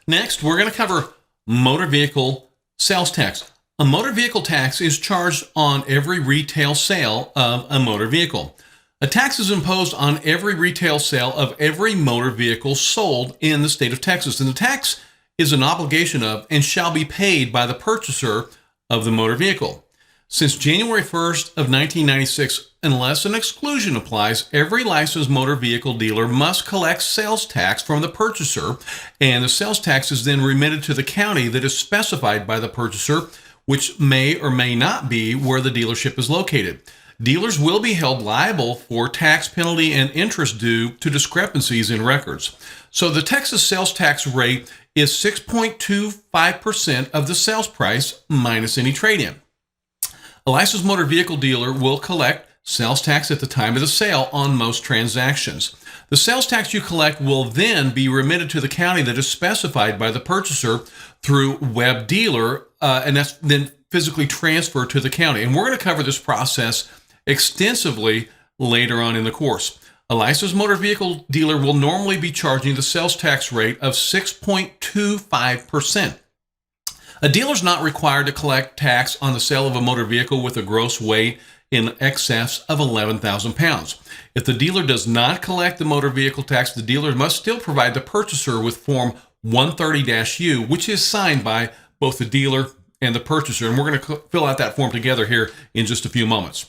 Next, we're going to cover motor vehicle sales tax. A motor vehicle tax is charged on every retail sale of a motor vehicle. A tax is imposed on every retail sale of every motor vehicle sold in the state of Texas, and the tax is an obligation of and shall be paid by the purchaser of the motor vehicle. Since January 1st of 1996, unless an exclusion applies, every licensed motor vehicle dealer must collect sales tax from the purchaser, and the sales tax is then remitted to the county that is specified by the purchaser, which may or may not be where the dealership is located. Dealers will be held liable for tax, penalty, and interest due to discrepancies in records. So the Texas sales tax rate is 6.25% of the sales price minus any trade-in. A licensed motor vehicle dealer will collect sales tax at the time of the sale on most transactions. The sales tax you collect will then be remitted to the county that is specified by the purchaser through web dealer, and that's then physically transferred to the county. And we're going to cover this process extensively later on in the course. A licensed motor vehicle dealer will normally be charging the sales tax rate of 6.25%. A dealer is not required to collect tax on the sale of a motor vehicle with a gross weight in excess of 11,000 pounds. If the dealer does not collect the motor vehicle tax, the dealer must still provide the purchaser with Form 130-U, which is signed by both the dealer and the purchaser. And we're going to fill out that form together here in just a few moments.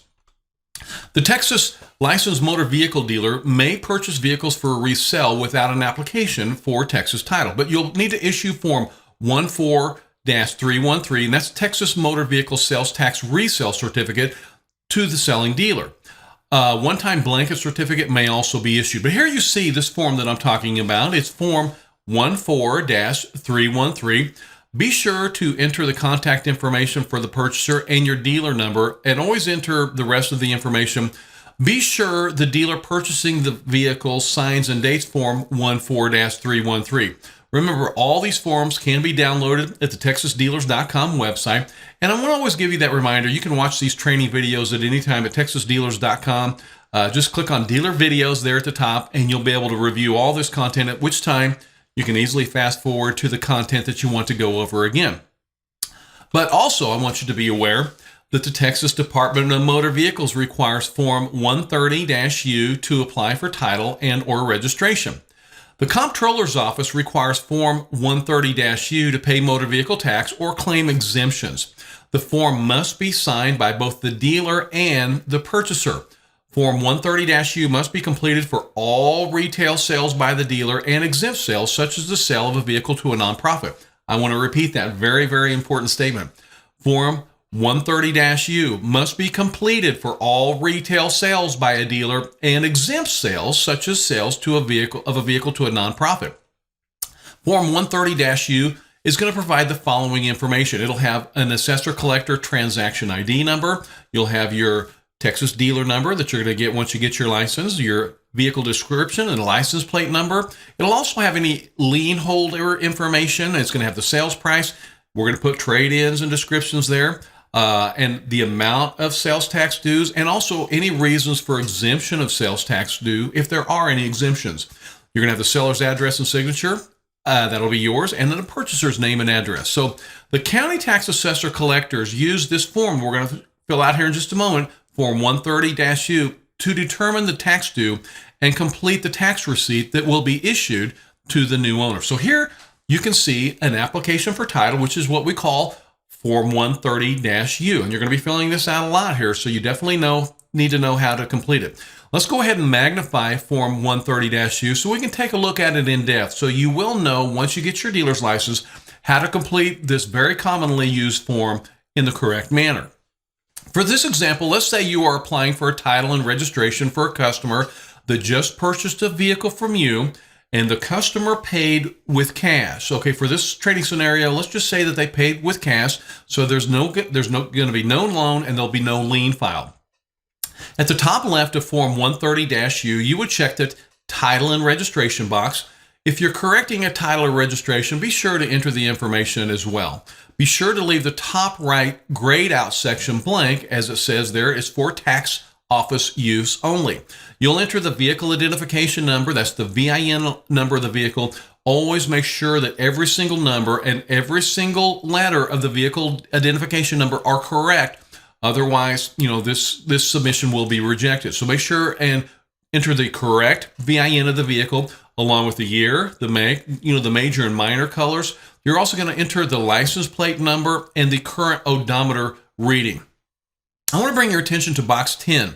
The Texas licensed motor vehicle dealer may purchase vehicles for resale without an application for Texas title, but you'll need to issue Form 14-313, and that's Texas Motor Vehicle Sales Tax Resale Certificate to the selling dealer. One-time blanket certificate may also be issued. But here you see this form that I'm talking about. It's Form 14-313. Be sure to enter the contact information for the purchaser and your dealer number, and always enter the rest of the information. Be sure the dealer purchasing the vehicle signs and dates Form 14-313. Remember, all these forms can be downloaded at the texasdealers.com website. And I want to always give you that reminder. You can watch these training videos at any time at texasdealers.com. Just click on dealer videos there at the top, and you'll be able to review all this content, at which time you can easily fast forward to the content that you want to go over again. But also, I want you to be aware that the Texas Department of Motor Vehicles requires Form 130-U to apply for title and or registration. The Comptroller's Office requires Form 130-U to pay motor vehicle tax or claim exemptions. The form must be signed by both the dealer and the purchaser. Form 130-U must be completed for all retail sales by the dealer and exempt sales, such as the sale of a vehicle to a nonprofit. I want to repeat that very, very important statement. Form 130-U must be completed for all retail sales by a dealer and exempt sales, such as sales to a vehicle to a nonprofit. Form 130-U is going to provide the following information. It'll have an assessor collector transaction ID number. You'll have your Texas dealer number that you're going to get once you get your license, your vehicle description and license plate number. It'll also have any lien holder information. It's going to have the sales price. We're going to put trade-ins and descriptions there, and the amount of sales tax dues, and also any reasons for exemption of sales tax due if there are any exemptions. You're going to have the seller's address and signature. That'll be yours, and then the purchaser's name and address. So the county tax assessor collectors use this form we're going to fill out here in just a moment, Form 130-U, to determine the tax due and complete the tax receipt that will be issued to the new owner. So here you can see an application for title, which is what we call Form 130-U. And you're going to be filling this out a lot here, so you definitely need to know how to complete it. Let's go ahead and magnify Form 130-U so we can take a look at it in depth. So you will know, once you get your dealer's license, how to complete this very commonly used form in the correct manner. For this example, let's say you are applying for a title and registration for a customer that just purchased a vehicle from you, and the customer paid with cash. Okay, for this trading scenario, let's just say that they paid with cash, so there's going to be no loan and there'll be no lien filed. At the top left of Form 130-U, you would check the title and registration box. If you're correcting a title or registration, be sure to enter the information as well. Be sure to leave the top right grayed out section blank, as it says there is for tax office use only. You'll enter the vehicle identification number, that's the VIN number of the vehicle, always make sure that every single number and every single letter of the vehicle identification number are correct. Otherwise, this submission will be rejected. So make sure and enter the correct VIN of the vehicle along with the year, the make, the major and minor colors. You're also going to enter the license plate number and the current odometer reading. I want to bring your attention to box 10.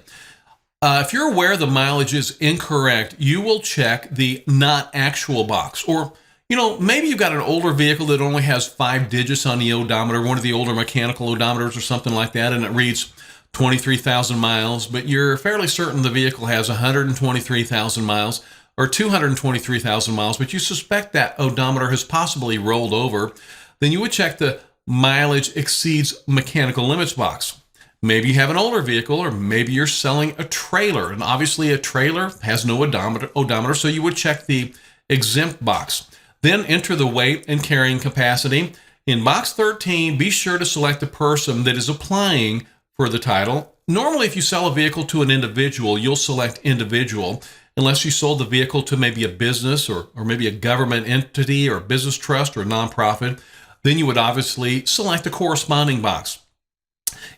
If you're aware the mileage is incorrect, you will check the not actual box. Or, maybe you've got an older vehicle that only has 5 digits on the odometer, one of the older mechanical odometers or something like that, and it reads 23,000 miles, but you're fairly certain the vehicle has 123,000 miles or 223,000 miles, but you suspect that odometer has possibly rolled over. Then you would check the mileage exceeds mechanical limits box. Maybe you have an older vehicle, or maybe you're selling a trailer, and obviously a trailer has no odometer, so you would check the exempt box. Then enter the weight and carrying capacity. In box 13, be sure to select the person that is applying for the title. Normally, if you sell a vehicle to an individual, you'll select individual, unless you sold the vehicle to maybe a business or maybe a government entity or a business trust or a nonprofit. Then you would obviously select a corresponding box.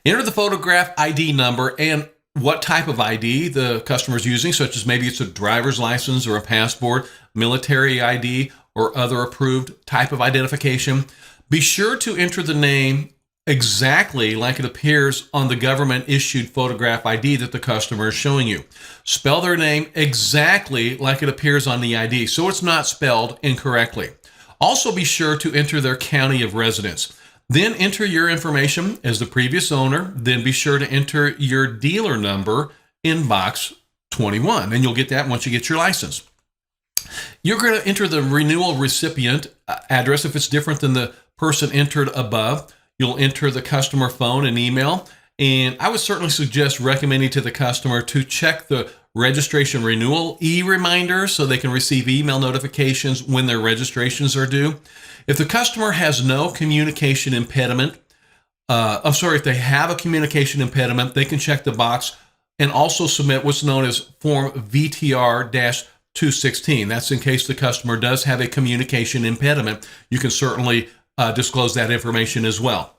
Enter the photograph ID number and what type of ID the customer is using, such as maybe it's a driver's license or a passport, military ID, or other approved type of identification. Be sure to enter the name exactly like it appears on the government-issued photograph ID that the customer is showing you. Spell their name exactly like it appears on the ID, so it's not spelled incorrectly. Also, be sure to enter their county of residence. Then enter your information as the previous owner. Then be sure to enter your dealer number in box 21, and you'll get that once you get your license. You're going to enter the renewal recipient address if it's different than the person entered above. You'll enter the customer phone and email, and I would certainly suggest recommending to the customer to check the registration renewal e-reminder so they can receive email notifications when their registrations are due. If the customer has no communication impediment, if they have a communication impediment, they can check the box and also submit what's known as Form VTR-216. That's in case the customer does have a communication impediment. You can certainly disclose that information as well.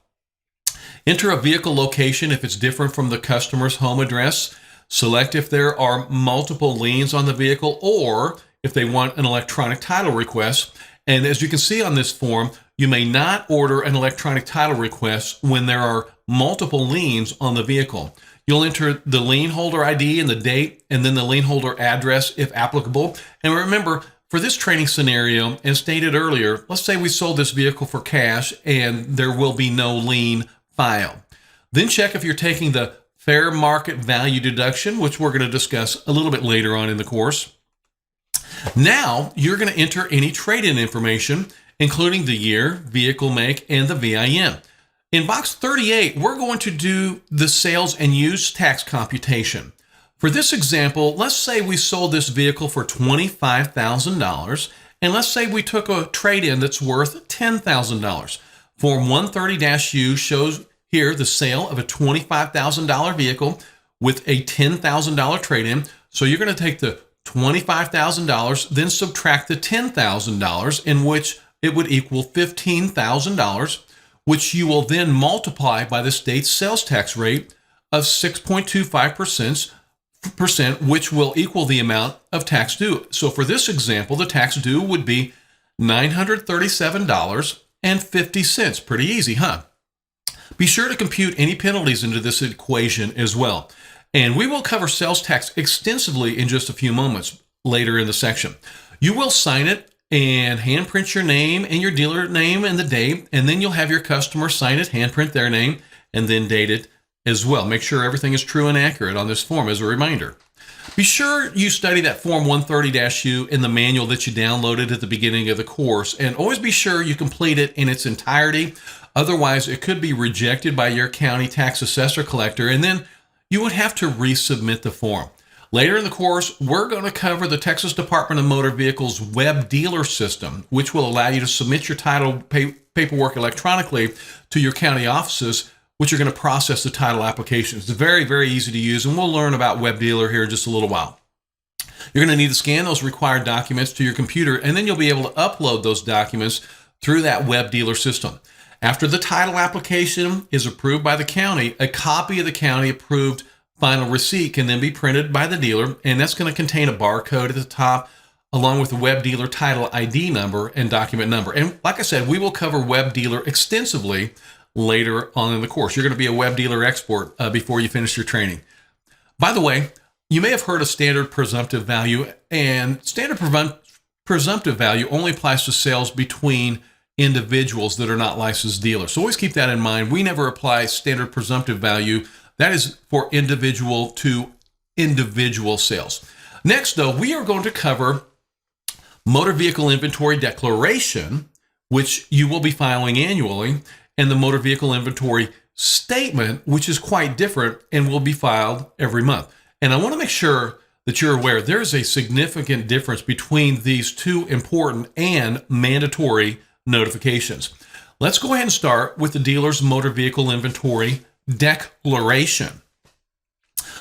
Enter a vehicle location if it's different from the customer's home address. Select if there are multiple liens on the vehicle or if they want an electronic title request. And as you can see on this form, you may not order an electronic title request when there are multiple liens on the vehicle. You'll enter the lien holder ID and the date, and then the lien holder address if applicable. And remember, for this training scenario, as stated earlier, let's say we sold this vehicle for cash and there will be no lien filed. Then check if you're taking the fair market value deduction, which we're going to discuss a little bit later on in the course. Now, you're going to enter any trade-in information, including the year, vehicle make, and the VIN. In box 38, we're going to do the sales and use tax computation. For this example, let's say we sold this vehicle for $25,000, and let's say we took a trade-in that's worth $10,000. Form 130-U shows here the sale of a $25,000 vehicle with a $10,000 trade-in. So you're going to take the $25,000, then subtract the $10,000, in which it would equal $15,000, which you will then multiply by the state's sales tax rate of 6.25%, which will equal the amount of tax due. So for this example, the tax due would be $937.50. Pretty easy, huh? Be sure to compute any penalties into this equation as well. And we will cover sales tax extensively in just a few moments later in the section. You will sign it and handprint your name and your dealer name and the date, and then you'll have your customer sign it, handprint their name, and then date it as well. Make sure everything is true and accurate on this form as a reminder. Be sure you study that Form 130-U in the manual that you downloaded at the beginning of the course, and always be sure you complete it in its entirety. Otherwise, it could be rejected by your county tax assessor collector, and then you would have to resubmit the form. Later in the course, we're going to cover the Texas Department of Motor Vehicles web dealer system, which will allow you to submit your title paperwork electronically to your county offices, which are going to process the title applications. It's very, very easy to use, and we'll learn about web dealer here in just a little while. You're going to need to scan those required documents to your computer, and then you'll be able to upload those documents through that web dealer system. After the title application is approved by the county, a copy of the county approved final receipt can then be printed by the dealer, and that's going to contain a barcode at the top along with the web dealer title ID number and document number. And like I said, we will cover web dealer extensively later on in the course. You're going to be a web dealer expert before you finish your training. By the way, you may have heard of standard presumptive value, and standard presumptive value only applies to sales between individuals that are not licensed dealers. So always keep that in mind. We never apply standard presumptive value. That is for individual to individual sales. Next, though, we are going to cover motor vehicle inventory declaration, which you will be filing annually, and the motor vehicle inventory statement, which is quite different and will be filed every month. And I want to make sure that you're aware there is a significant difference between these two important and mandatory notifications. Let's go ahead and start with the dealer's motor vehicle inventory declaration.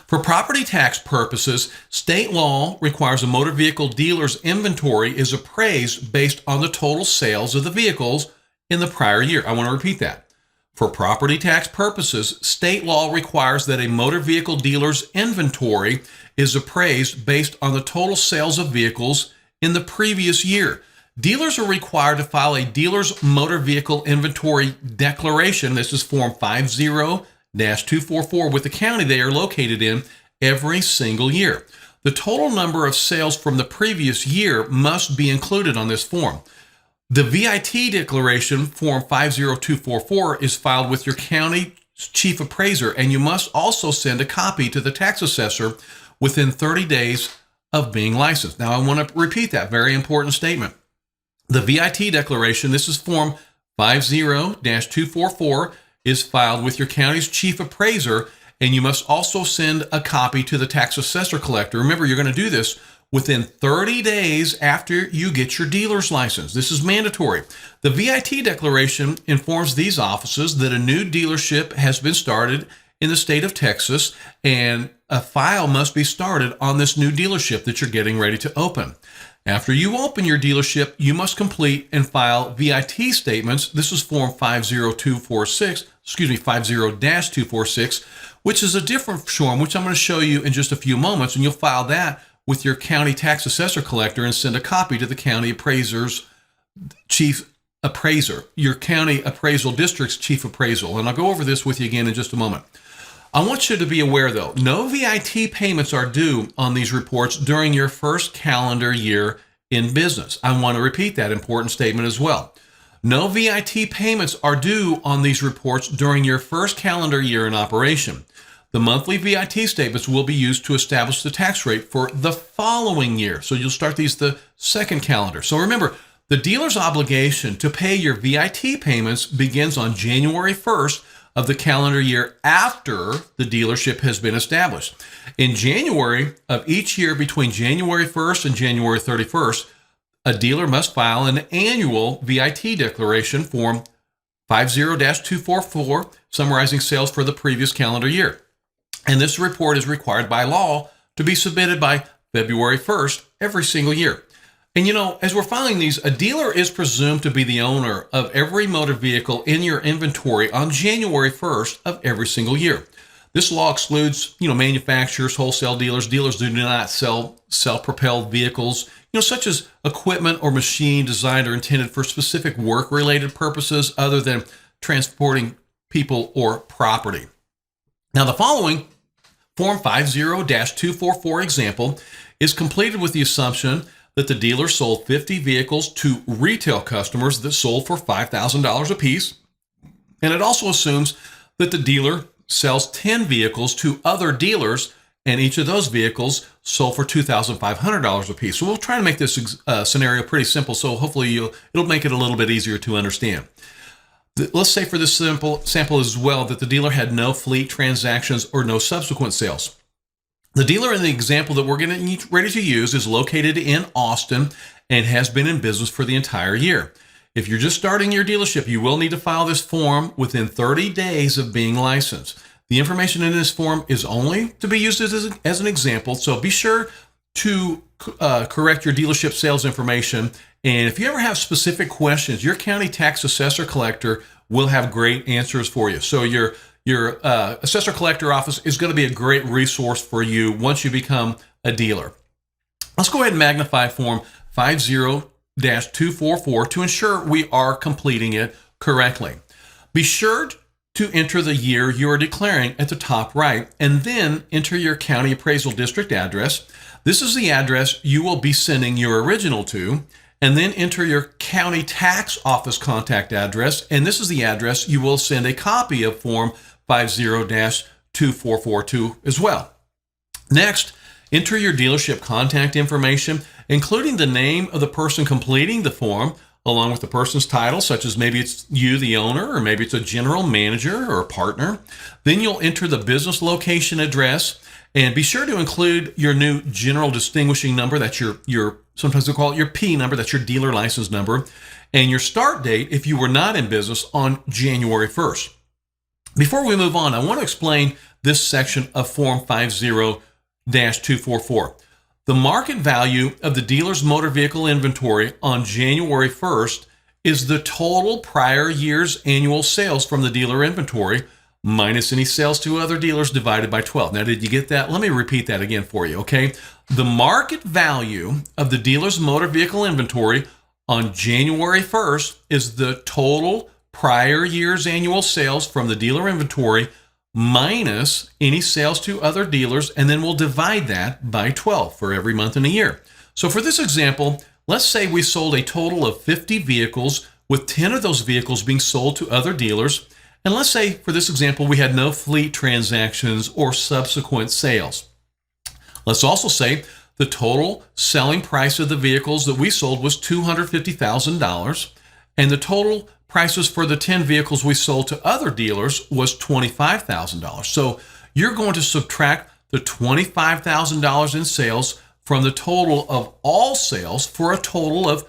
For property tax purposes, state law requires a motor vehicle dealer's inventory is appraised based on the total sales of the vehicles in the prior year. I want to repeat that. For property tax purposes, state law requires that a motor vehicle dealer's inventory is appraised based on the total sales of vehicles in the previous year. Dealers are required to file a dealer's motor vehicle inventory declaration. This is Form 50-244 with the county they are located in every single year. The total number of sales from the previous year must be included on this form. The VIT declaration, Form 50244, is filed with your county chief appraiser, and you must also send a copy to the tax assessor within 30 days of being licensed. Now, I want to repeat that very important statement. The VIT declaration, this is Form 50-244, is filed with your county's chief appraiser, and you must also send a copy to the tax assessor collector. Remember, you're going to do this within 30 days after you get your dealer's license. This is mandatory. The VIT declaration informs these offices that a new dealership has been started in the state of Texas, and a file must be started on this new dealership that you're getting ready to open. After you open your dealership, you must complete and file VIT statements. This is Form 50-246, which is a different form, which I'm going to show you in just a few moments, and you'll file that with your county tax assessor collector and send a copy to the county appraiser's chief appraiser, your county appraisal district's chief appraisal. And I'll go over this with you again in just a moment. I want you to be aware, though, no VIT payments are due on these reports during your first calendar year in business. I want to repeat that important statement as well. No VIT payments are due on these reports during your first calendar year in operation. The monthly VIT statements will be used to establish the tax rate for the following year. So you'll start these the second calendar. So remember, the dealer's obligation to pay your VIT payments begins on January 1st of the calendar year after the dealership has been established. In January of each year between January 1st and January 31st, a dealer must file an annual VIT declaration, Form 50-244, summarizing sales for the previous calendar year. And this report is required by law to be submitted by February 1st every single year. And you know, as we're filing these, a dealer is presumed to be the owner of every motor vehicle in your inventory on January 1st of every single year. This law excludes, manufacturers, wholesale dealers. Dealers do not sell self-propelled vehicles, such as equipment or machine designed or intended for specific work-related purposes other than transporting people or property. Now, the following Form 50-244 example is completed with the assumption that the dealer sold 50 vehicles to retail customers that sold for $5,000 apiece. And it also assumes that the dealer sells 10 vehicles to other dealers, and each of those vehicles sold for $2,500 apiece. So we'll try to make this scenario pretty simple, so hopefully it'll make it a little bit easier to understand. Let's say for this simple sample as well that the dealer had no fleet transactions or no subsequent sales. The dealer in the example that we're getting ready to use is located in Austin and has been in business for the entire year. If you're just starting your dealership, you will need to file this form within 30 days of being licensed. The information in this form is only to be used as an example, so be sure to correct your dealership sales information. And if you ever have specific questions, your county tax assessor collector will have great answers for you. So your assessor collector office is going to be a great resource for you once you become a dealer. Let's go ahead and magnify form 50-244 to ensure we are completing it correctly. Be sure to enter the year you are declaring at the top right, and then enter your county appraisal district address. This is the address you will be sending your original to, and then enter your county tax office contact address, and this is the address you will send a copy of form 50-244 to as well. Next, enter your dealership contact information, including the name of the person completing the form, along with the person's title, such as maybe it's you, the owner, or maybe it's a general manager or a partner. Then you'll enter the business location address, and be sure to include your new general distinguishing number. That's your sometimes they call it your P number. That's your dealer license number, and your start date if you were not in business on January 1st. Before we move on, I want to explain this section of Form 50-244. The market value of the dealer's motor vehicle inventory on January 1st is the total prior year's annual sales from the dealer inventory minus any sales to other dealers divided by 12. Now, did you get that? Let me repeat that again for you, okay? The market value of the dealer's motor vehicle inventory on January 1st is the total prior year's annual sales from the dealer inventory minus any sales to other dealers, and then we'll divide that by 12 for every month in a year. So for this example, let's say we sold a total of 50 vehicles, with 10 of those vehicles being sold to other dealers. And let's say for this example, we had no fleet transactions or subsequent sales. Let's also say the total selling price of the vehicles that we sold was $250,000, and the total prices for the 10 vehicles we sold to other dealers was $25,000. So you're going to subtract the $25,000 in sales from the total of all sales for a total of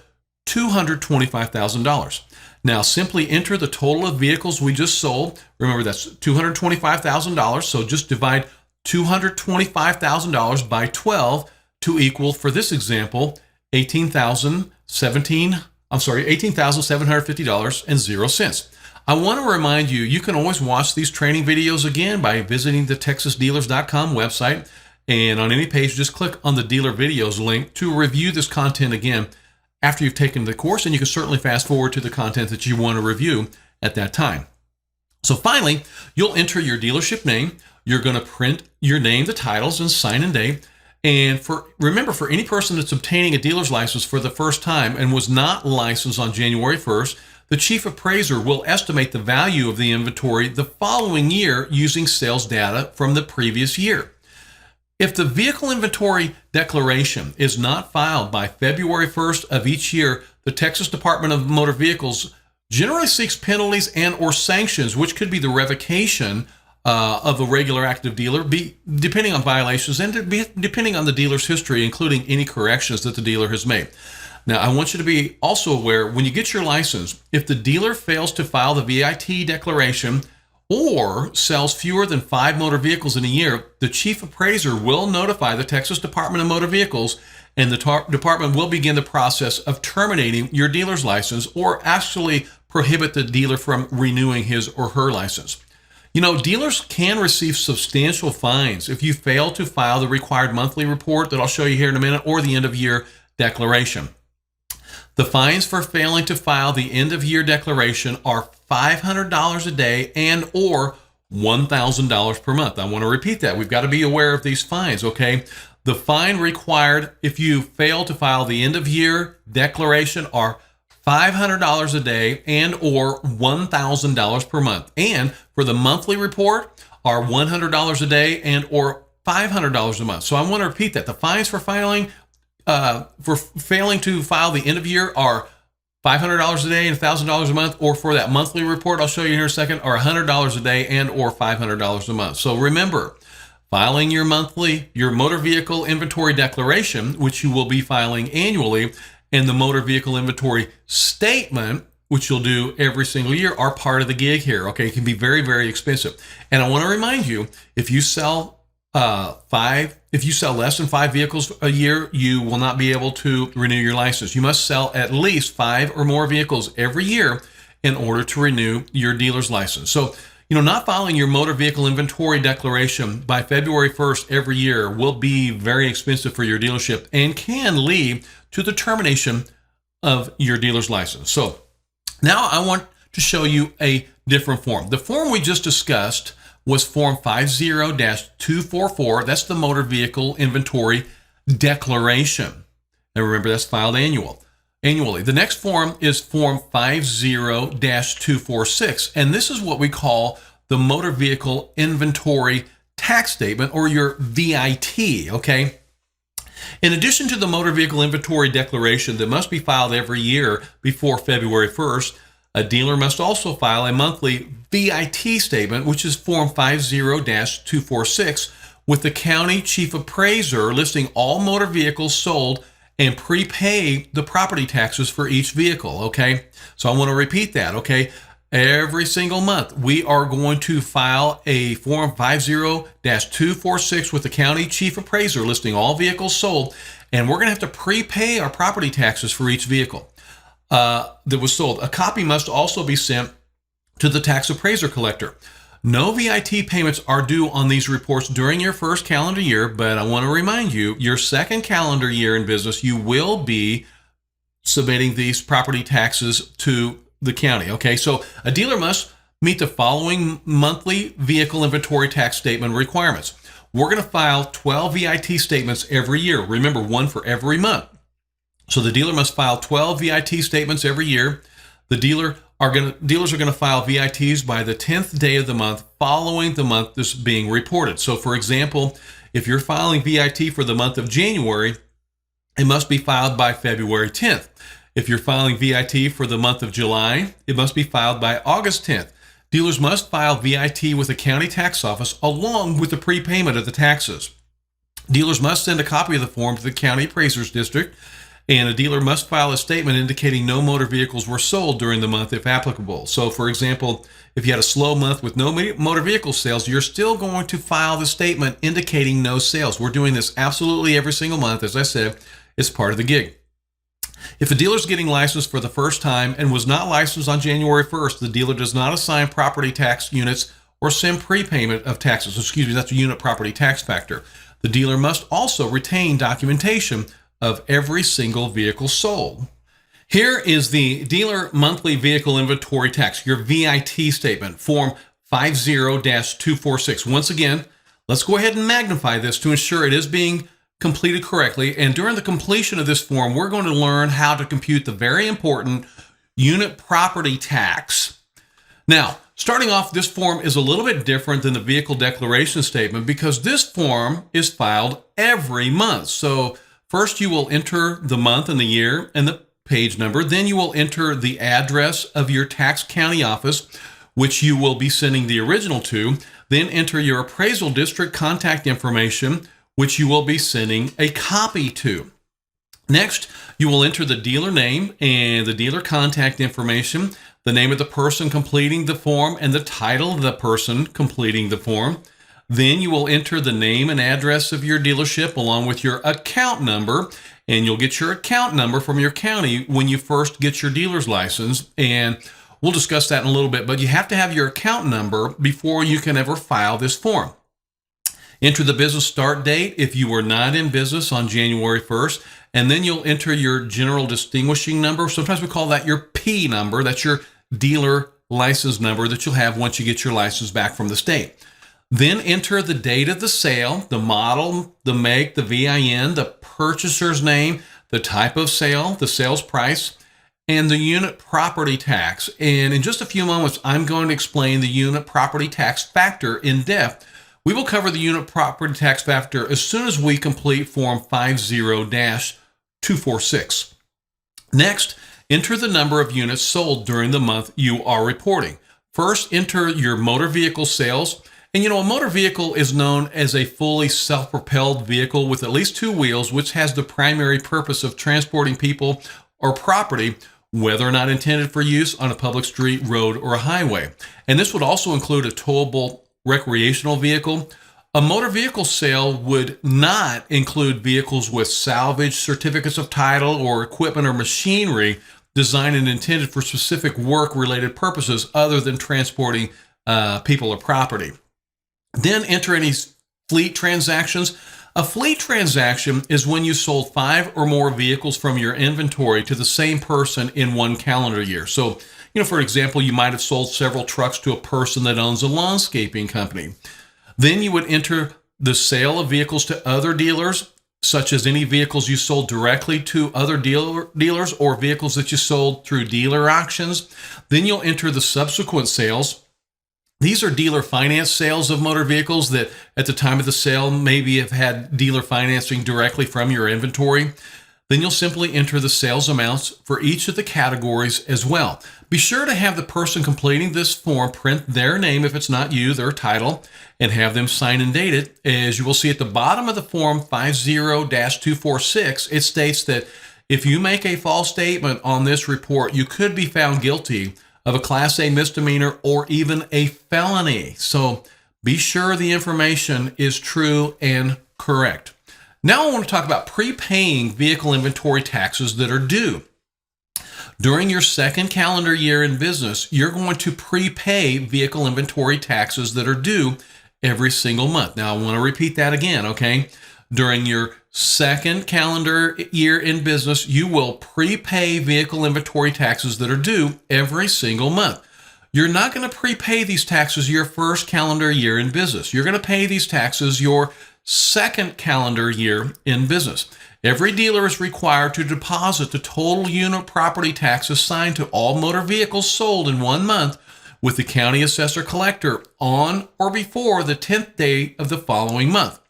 $225,000. Now simply enter the total of vehicles we just sold. Remember, that's $225,000. So just divide $225,000 by 12 to equal, for this example, $18,750.00. I want to remind you, you can always watch these training videos again by visiting the TexasDealers.com website. And on any page, just click on the dealer videos link to review this content again after you've taken the course. And you can certainly fast forward to the content that you want to review at that time. So finally, you'll enter your dealership name. You're going to print your name, the titles, and sign and date. And remember, for any person that's obtaining a dealer's license for the first time and was not licensed on January 1st, the chief appraiser will estimate the value of the inventory the following year using sales data from the previous year. If the vehicle inventory declaration is not filed by February 1st of each year, the Texas Department of Motor Vehicles generally seeks penalties and or sanctions, which could be the revocation of a regular active dealer, depending on violations and depending on the dealer's history, including any corrections that the dealer has made. Now, I want you to be also aware, when you get your license, if the dealer fails to file the VIT declaration or sells fewer than 5 motor vehicles in a year, the chief appraiser will notify the Texas Department of Motor Vehicles, and the department will begin the process of terminating your dealer's license or actually prohibit the dealer from renewing his or her license. You know, dealers can receive substantial fines if you fail to file the required monthly report that I'll show you here in a minute, or the end-of-year declaration. The fines for failing to file the end-of-year declaration are $500 a day and or $1,000 per month. I want to repeat that. We've got to be aware of these fines, okay? The fine required if you fail to file the end-of-year declaration are $500 a day and or $1,000 per month. And for the monthly report are $100 a day and or $500 a month. So I want to repeat that. The fines for failing to file the end of year are $500 a day and $1,000 a month, or for that monthly report I'll show you here in a second, are $100 a day and or $500 a month. So remember, filing your motor vehicle inventory declaration, which you will be filing annually, and the motor vehicle inventory statement, which you'll do every single year, are part of the gig here. Okay, it can be very, very expensive. And I want to remind you, if you sell If you sell less than 5 vehicles a year, you will not be able to renew your license. You must sell at least 5 or more vehicles every year in order to renew your dealer's license. So, not filing your motor vehicle inventory declaration by February 1st every year will be very expensive for your dealership and can lead to the termination of your dealer's license. So now I want to show you a different form. The form we just discussed was Form 50-244. That's the motor vehicle inventory declaration. And remember, that's filed annually. The next form is Form 50-246. And this is what we call the motor vehicle inventory tax statement, or your VIT, okay? In addition to the motor vehicle inventory declaration that must be filed every year before February 1st, a dealer must also file a monthly VIT statement, which is Form 50-246, with the county chief appraiser listing all motor vehicles sold and prepay the property taxes for each vehicle, okay? So I want to repeat that, okay? Every single month, we are going to file a Form 50-246 with the county chief appraiser listing all vehicles sold, and we're going to have to prepay our property taxes for each vehicle that was sold. A copy must also be sent to the tax appraiser collector. No VIT payments are due on these reports during your first calendar year, but I want to remind you, your second calendar year in business, you will be submitting these property taxes to the county. Okay, so a dealer must meet the following monthly vehicle inventory tax statement requirements. We're going to file 12 VIT statements every year. Remember, one for every month. So the dealer must file 12 VIT statements every year. Dealers are going to file VITs by the 10th day of the month following the month this being reported. So for example, if you're filing VIT for the month of January, it must be filed by February 10th. If you're filing VIT for the month of July, it must be filed by August 10th. Dealers must file VIT with the county tax office along with the prepayment of the taxes. Dealers must send a copy of the form to the county appraiser's district, and a dealer must file a statement indicating no motor vehicles were sold during the month if applicable. So for example, if you had a slow month with no motor vehicle sales, you're still going to file the statement indicating no sales. We're doing this absolutely every single month. As I said, it's part of the gig. If a dealer is getting licensed for the first time and was not licensed on January 1st, the dealer does not assign property tax units or send prepayment of taxes. That's a unit property tax factor. The dealer must also retain documentation of every single vehicle sold. Here is the dealer monthly vehicle inventory tax, your VIT statement, Form 50-246. Once again, let's go ahead and magnify this to ensure it is being completed correctly. And during the completion of this form, we're going to learn how to compute the very important unit property tax. Now, starting off, this form is a little bit different than the vehicle declaration statement because this form is filed every month. So first, you will enter the month and the year and the page number. Then you will enter the address of your tax county office, which you will be sending the original to. Then enter your appraisal district contact information, which you will be sending a copy to. Next, you will enter the dealer name and the dealer contact information, the name of the person completing the form, and the title of the person completing the form. Then you will enter the name and address of your dealership along with your account number, and you'll get your account number from your county when you first get your dealer's license, and we'll discuss that in a little bit, but you have to have your account number before you can ever file this form. Enter the business start date if you were not in business on January 1st, and then you'll enter your general distinguishing number. Sometimes we call that your P number. That's your dealer license number that you'll have once you get your license back from the state. Then enter the date of the sale, the model, the make, the VIN, the purchaser's name, the type of sale, the sales price, and the unit property tax. And in just a few moments, I'm going to explain the unit property tax factor in depth. We will cover the unit property tax factor as soon as we complete Form 50-246. Next, enter the number of units sold during the month you are reporting. First, enter your motor vehicle sales. And a motor vehicle is known as a fully self-propelled vehicle with at least 2 wheels, which has the primary purpose of transporting people or property, whether or not intended for use on a public street, road, or a highway. And this would also include a towable recreational vehicle, A motor vehicle sale would not include vehicles with salvage, certificates of title, or equipment or machinery designed and intended for specific work-related purposes other than transporting people or property. Then enter any fleet transactions. A fleet transaction is when you sold 5 or more vehicles from your inventory to the same person in one calendar year. So, for example, you might have sold several trucks to a person that owns a landscaping company. Then you would enter the sale of vehicles to other dealers, such as any vehicles you sold directly to other dealers or vehicles that you sold through dealer auctions. Then you'll enter the subsequent sales. These are dealer finance sales of motor vehicles that at the time of the sale maybe have had dealer financing directly from your inventory. Then you'll simply enter the sales amounts for each of the categories as well. Be sure to have the person completing this form print their name if it's not you, their title, and have them sign and date it. As you will see at the bottom of the form 50-246, it states that if you make a false statement on this report, you could be found guilty of a Class A misdemeanor or even a felony. So be sure the information is true and correct. Now I want to talk about prepaying vehicle inventory taxes that are due. During your second calendar year in business, you're going to prepay vehicle inventory taxes that are due every single month. Now I want to repeat that again, okay? During your second calendar year in business, you will prepay vehicle inventory taxes that are due every single month. You're not going to prepay these taxes your first calendar year in business. You're going to pay these taxes your second calendar year in business. Every dealer is required to deposit the total unit property tax assigned to all motor vehicles sold in 1 month with the county assessor collector on or before the 10th day of the following month.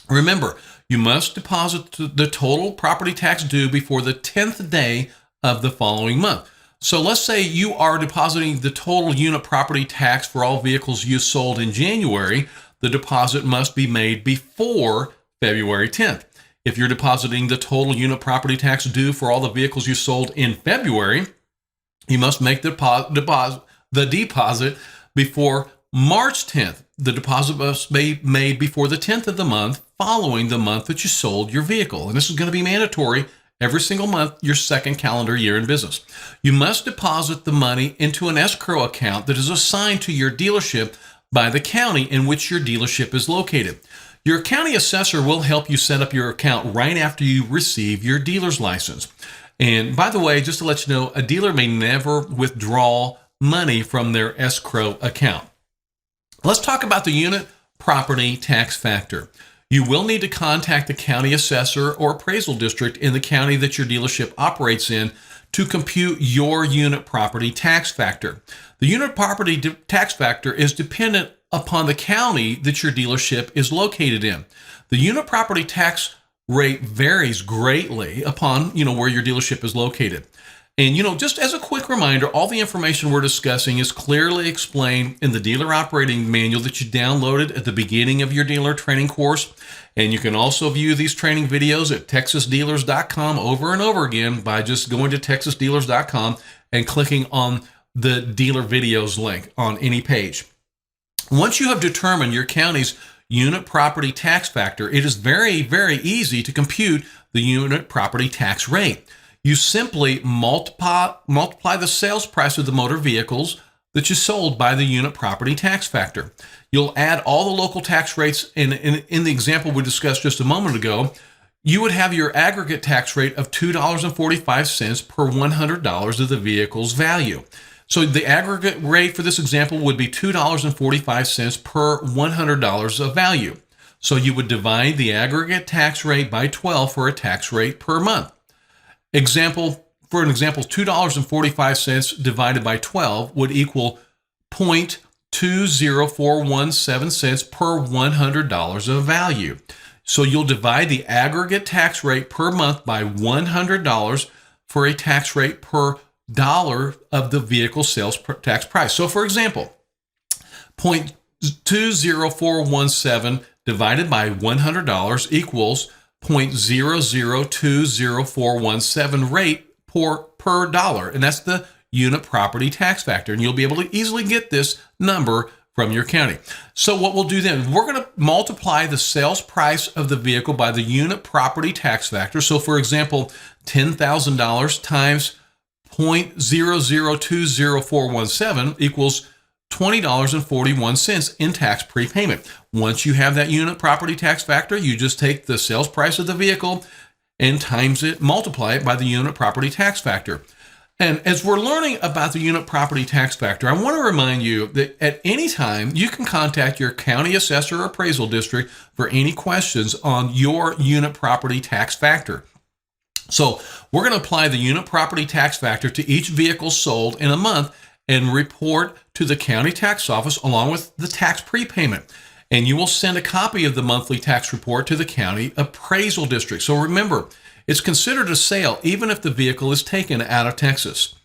Remember, you must deposit the total property tax due before the 10th day of the following month. So let's say you are depositing the total unit property tax for all vehicles you sold in January. The deposit must be made before February 10th. If you're depositing the total unit property tax due for all the vehicles you sold in February, you must make the deposit before March 10th. The deposit must be made before the 10th of the month following the month that you sold your vehicle. And this is going to be mandatory every single month, your second calendar year in business. You must deposit the money into an escrow account that is assigned to your dealership by the county in which your dealership is located. Your county assessor will help you set up your account right after you receive your dealer's license. And by the way, just to let you know, a dealer may never withdraw money from their escrow account. Let's talk about the unit property tax factor. You will need to contact the county assessor or appraisal district in the county that your dealership operates in to compute your unit property tax factor. The unit property tax factor is dependent upon the county that your dealership is located in. The unit property tax rate varies greatly upon, where your dealership is located. And, just as a quick reminder, all the information we're discussing is clearly explained in the dealer operating manual that you downloaded at the beginning of your dealer training course. And you can also view these training videos at texasdealers.com over and over again by just going to texasdealers.com and clicking on the dealer videos link on any page. Once you have determined your county's unit property tax factor, it is very, very easy to compute the unit property tax rate. You simply multiply the sales price of the motor vehicles that you sold by the unit property tax factor. You'll add all the local tax rates. In the example we discussed just a moment ago, you would have your aggregate tax rate of $2.45 per $100 of the vehicle's value. So the aggregate rate for this example would be $2.45 per $100 of value. So you would divide the aggregate tax rate by 12 for a tax rate per month. For an example, $2.45 divided by 12 would equal 0.20417 cents per $100 of value. So you'll divide the aggregate tax rate per month by $100 for a tax rate per dollar of the vehicle sales tax price. So for example, 0.20417 divided by $100 equals 0.002017 rate per dollar. And that's the unit property tax factor. And you'll be able to easily get this number from your county. So what we'll do then, we're going to multiply the sales price of the vehicle by the unit property tax factor. So for example, $10,000 times 0.0020417 equals $20.41 in tax prepayment. Once you have that unit property tax factor, you just take the sales price of the vehicle and multiply it by the unit property tax factor. And as we're learning about the unit property tax factor, I want to remind you that at any time you can contact your county assessor or appraisal district for any questions on your unit property tax factor. So we're going to apply the unit property tax factor to each vehicle sold in a month and report to the county tax office along with the tax prepayment. And you will send a copy of the monthly tax report to the county appraisal district. So remember, it's considered a sale even if the vehicle is taken out of Texas.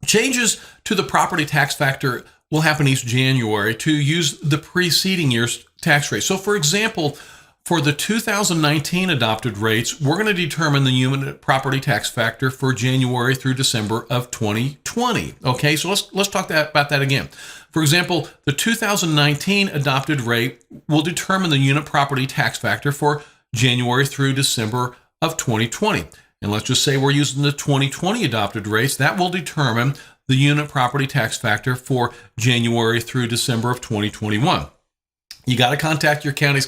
Changes to the property tax factor will happen each January to use the preceding year's tax rate. So for example, for the 2019 adopted rates, we're going to determine the unit property tax factor for January through December of 2020. Okay, so let's talk about that again. For example, the 2019 adopted rate will determine the unit property tax factor for January through December of 2020. And let's just say we're using the 2020 adopted rates. That will determine the unit property tax factor for January through December of 2021. You got to contact your county's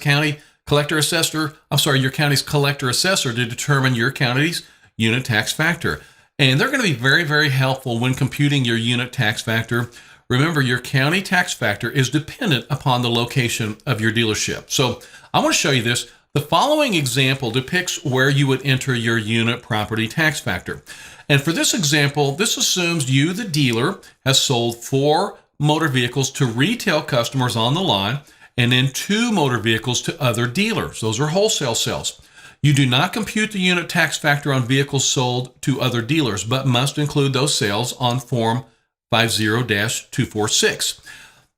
collector assessor to determine your county's unit tax factor. And they're going to be very, very helpful when computing your unit tax factor. Remember, your county tax factor is dependent upon the location of your dealership. So I want to show you this. The following example depicts where you would enter your unit property tax factor. And for this example, this assumes you, the dealer, has sold 4 motor vehicles to retail customers on the line and then 2 motor vehicles to other dealers. Those are wholesale sales. You do not compute the unit tax factor on vehicles sold to other dealers, but must include those sales on Form 50-246.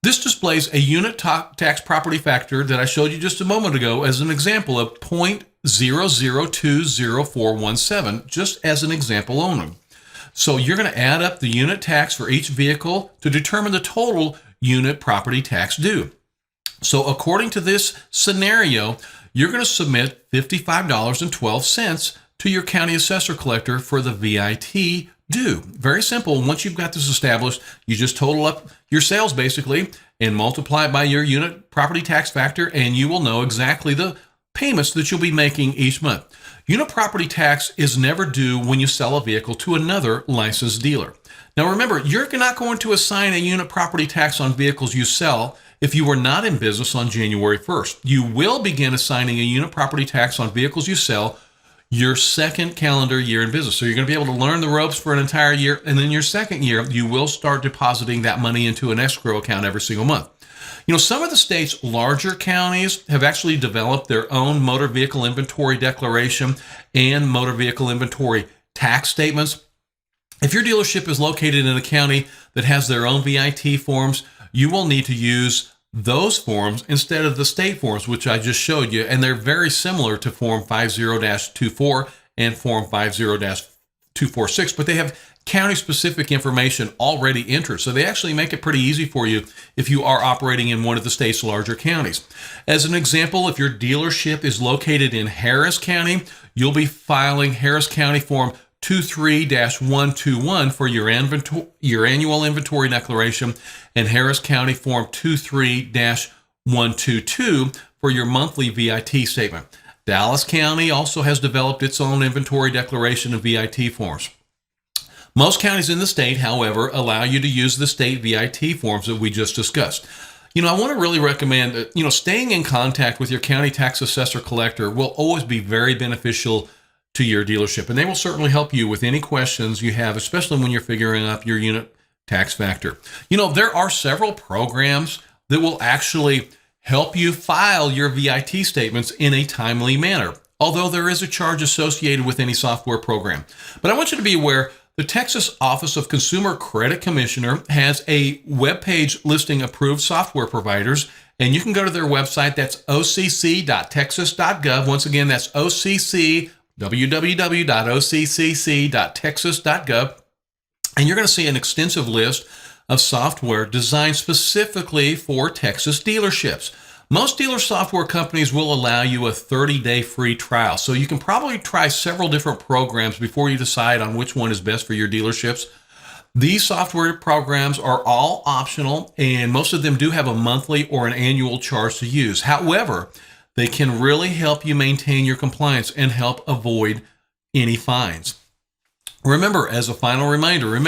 This displays a unit tax property factor that I showed you just a moment ago as an example of 0.0020417, just as an example only. So you're going to add up the unit tax for each vehicle to determine the total unit property tax due. So according to this scenario, you're going to submit $55.12 to your county assessor collector for the VIT due. Very simple. Once you've got this established, you just total up your sales basically and multiply it by your unit property tax factor, and you will know exactly the payments that you'll be making each month. Unit property tax is never due when you sell a vehicle to another licensed dealer. Now remember, you're not going to assign a unit property tax on vehicles you sell if you were not in business on January 1st. You will begin assigning a unit property tax on vehicles you sell your second calendar year in business. So you're going to be able to learn the ropes for an entire year, and then your second year, you will start depositing that money into an escrow account every single month. You know, some of the state's larger counties have actually developed their own motor vehicle inventory declaration and motor vehicle inventory tax statements. If your dealership is located in a county that has their own VIT forms, you will need to use those forms instead of the state forms, which I just showed you, and they're very similar to Form 50-24 and Form 50-246, but they have county-specific information already entered, so they actually make it pretty easy for you if you are operating in one of the state's larger counties. As an example, if your dealership is located in Harris County, you'll be filing Harris County Form 23-121 for your annual inventory declaration, and Harris County Form 23-122 for your monthly VIT statement. Dallas County also has developed its own inventory declaration and VIT forms. Most counties in the state, however, allow you to use the state VIT forms that we just discussed. You know, I want to really recommend that, staying in contact with your county tax assessor collector will always be very beneficial to your dealership, and they will certainly help you with any questions you have, especially when you're figuring out your unit tax factor. There are several programs that will actually help you file your VIT statements in a timely manner, although there is a charge associated with any software program. But I want you to be aware, the Texas Office of Consumer Credit Commissioner has a webpage listing approved software providers, and you can go to their website. That's occ.texas.gov. Once again, that's www.occc.texas.gov, and you're going to see an extensive list of software designed specifically for Texas dealerships. Most dealer software companies will allow you a 30-day free trial, so you can probably try several different programs before you decide on which one is best for your dealerships. These software programs are all optional, and most of them do have a monthly or an annual charge to use. However, they can really help you maintain your compliance and help avoid any fines. Remember, as a final reminder,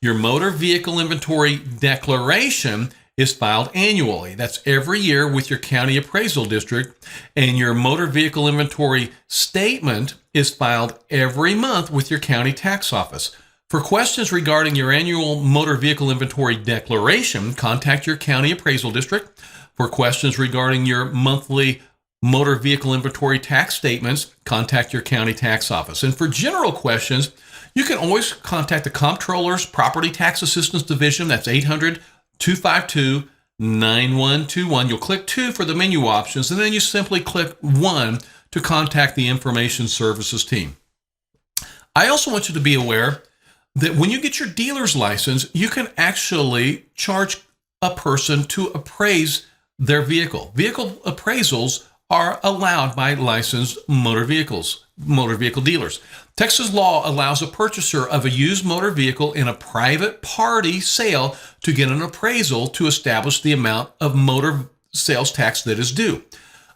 your motor vehicle inventory declaration is filed annually. That's every year with your county appraisal district, and your motor vehicle inventory statement is filed every month with your county tax office. For questions regarding your annual motor vehicle inventory declaration, contact your county appraisal district. For questions regarding your monthly motor vehicle inventory tax statements, contact your county tax office. And for general questions, you can always contact the Comptroller's Property Tax Assistance Division. That's 800-252-9121. You'll click 2 for the menu options, and then you simply click 1 to contact the Information Services team. I also want you to be aware that when you get your dealer's license, you can actually charge a person to appraise their vehicle. Vehicle appraisals are allowed by licensed motor vehicle dealers. Texas law allows a purchaser of a used motor vehicle in a private party sale to get an appraisal to establish the amount of motor sales tax that is due.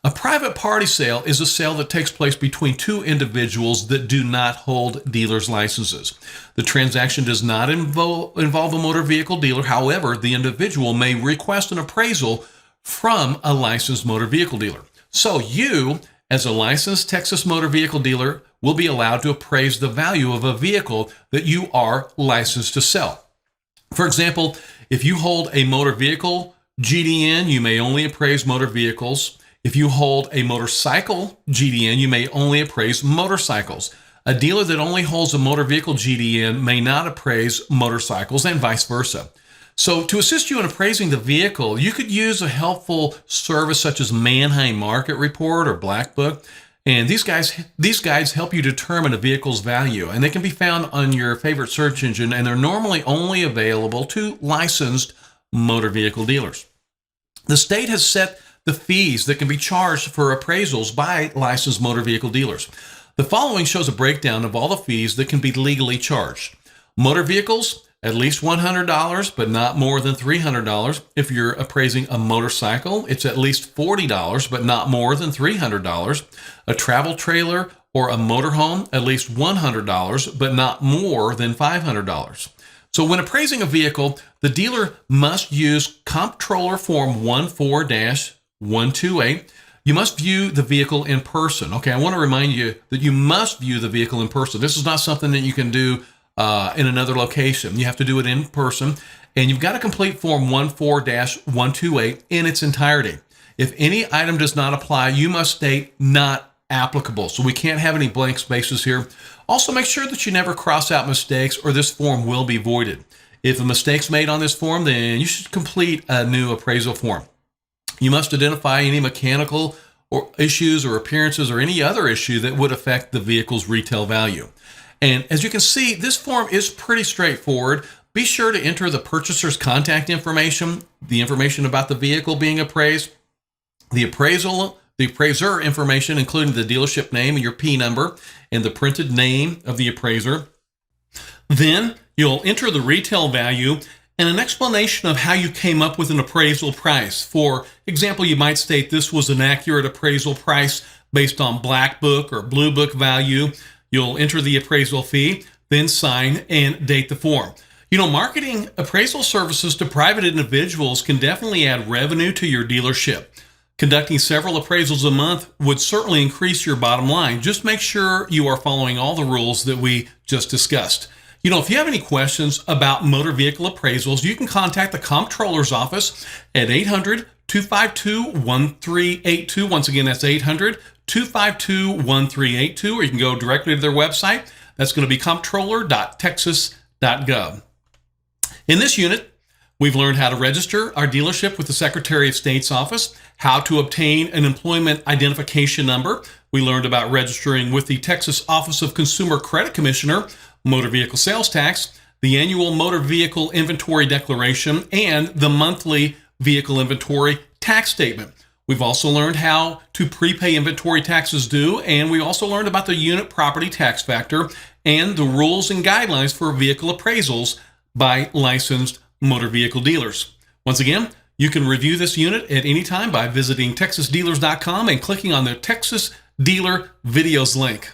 A private party sale is a sale that takes place between two individuals that do not hold dealer's licenses. The transaction does not involve a motor vehicle dealer. However, the individual may request an appraisal from a licensed motor vehicle dealer. So you, as a licensed Texas motor vehicle dealer, will be allowed to appraise the value of a vehicle that you are licensed to sell. For example, if you hold a motor vehicle GDN, you may only appraise motor vehicles. If you hold a motorcycle GDN, you may only appraise motorcycles. A dealer that only holds a motor vehicle GDN may not appraise motorcycles, and vice versa. So to assist you in appraising the vehicle, you could use a helpful service such as Manheim Market Report or Black Book. And these guides help you determine a vehicle's value, and they can be found on your favorite search engine, and they're normally only available to licensed motor vehicle dealers. The state has set the fees that can be charged for appraisals by licensed motor vehicle dealers. The following shows a breakdown of all the fees that can be legally charged. Motor vehicles, at least $100, but not more than $300. If you're appraising a motorcycle, it's at least $40, but not more than $300. A travel trailer or a motorhome, at least $100, but not more than $500. So when appraising a vehicle, the dealer must use Comptroller Form 14-128. You must view the vehicle in person. Okay, I want to remind you that you must view the vehicle in person. This is not something that you can do in another location. You have to do it in person, and you've got to complete Form 14-128 in its entirety. If any item does not apply, you must state not applicable. So we can't have any blank spaces here. Also, make sure that you never cross out mistakes, or this form will be voided. If a mistake's made on this form, then you should complete a new appraisal form. You must identify any mechanical or issues or appearances or any other issue that would affect the vehicle's retail value. And as you can see, this form is pretty straightforward. Be sure to enter the purchaser's contact information, the information about the vehicle being appraised, the appraiser information, including the dealership name and your P number, and the printed name of the appraiser. Then you'll enter the retail value and an explanation of how you came up with an appraisal price. For example, you might state this was an accurate appraisal price based on Black Book or Blue Book value. You'll enter the appraisal fee, then sign and date the form. You know, marketing appraisal services to private individuals can definitely add revenue to your dealership. Conducting several appraisals a month would certainly increase your bottom line. Just make sure you are following all the rules that we just discussed. You know, if you have any questions about motor vehicle appraisals, you can contact the Comptroller's office at 800-252-1382. Once again, that's 800-252-1382, or you can go directly to their website. That's going to be comptroller.texas.gov. In this unit, we've learned how to register our dealership with the Secretary of State's office, how to obtain an employment identification number. We learned about registering with the Texas Office of Consumer Credit Commissioner, motor vehicle sales tax, the annual motor vehicle inventory declaration, and the monthly vehicle inventory tax statement. We've also learned how to prepay inventory taxes due, and we also learned about the unit property tax factor and the rules and guidelines for vehicle appraisals by licensed motor vehicle dealers. Once again, you can review this unit at any time by visiting texasdealers.com and clicking on the Texas Dealer Videos link.